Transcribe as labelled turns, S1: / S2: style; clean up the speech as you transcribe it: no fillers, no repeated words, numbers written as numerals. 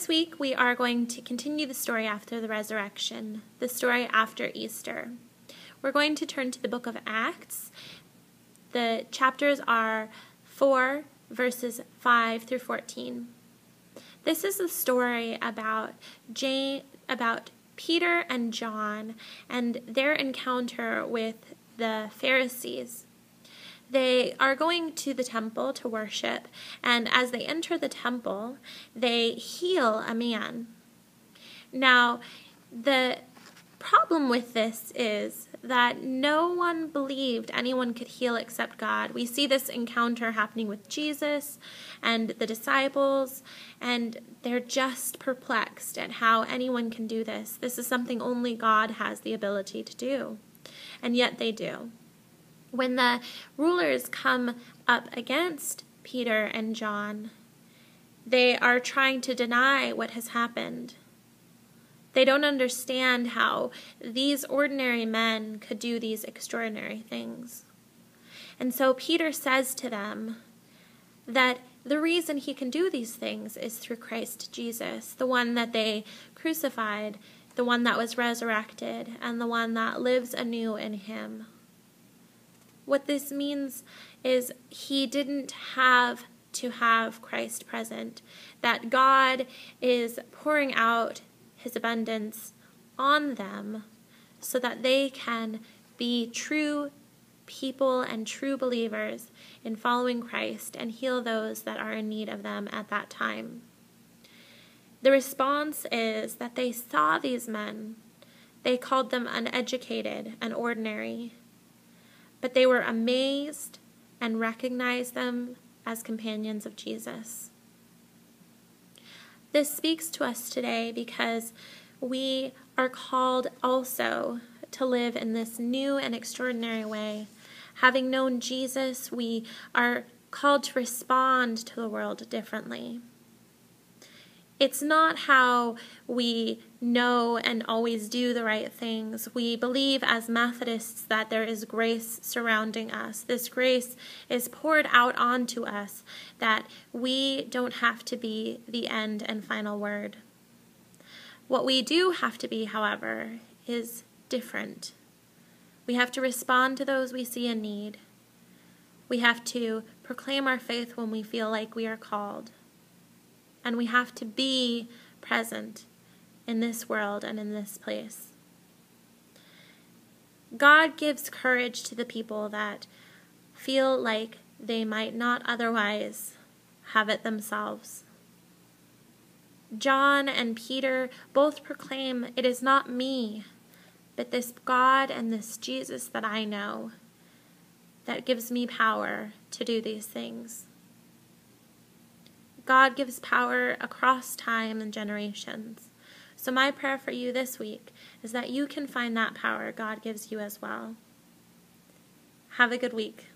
S1: This week we are going to continue the story after the resurrection, the story after Easter. We're going to turn to the book of Acts. The chapters are 4, verses 5 through 14. This is the story about Peter and John and their encounter with the Pharisees. They are going to the temple to worship, and as they enter the temple, they heal a man. Now, the problem with this is that no one believed anyone could heal except God. We see this encounter happening with Jesus and the disciples, and they're just perplexed at how anyone can do this. This is something only God has the ability to do, and yet they do. When the rulers come up against Peter and John, they are trying to deny what has happened. They don't understand how these ordinary men could do these extraordinary things. And so Peter says to them that the reason he can do these things is through Christ Jesus, the one that they crucified, the one that was resurrected, and the one that lives anew in him. What this means is he didn't have to have Christ present, that God is pouring out his abundance on them so that they can be true people and true believers in following Christ and heal those that are in need of them at that time. The response is that they saw these men. They called them uneducated and ordinary, but they were amazed and recognized them as companions of Jesus. This speaks to us today because we are called also to live in this new and extraordinary way. Having known Jesus, we are called to respond to the world differently. It's not how we know and always do the right things. We believe as Methodists that there is grace surrounding us. This grace is poured out onto us, that we don't have to be the end and final word. What we do have to be, however, is different. We have to respond to those we see in need. We have to proclaim our faith when we feel like we are called. And we have to be present in this world and in this place. God gives courage to the people that feel like they might not otherwise have it themselves. John and Peter both proclaim, "It is not me, but this God and this Jesus that I know that gives me power to do these things." God gives power across time and generations. So my prayer for you this week is that you can find that power God gives you as well. Have a good week.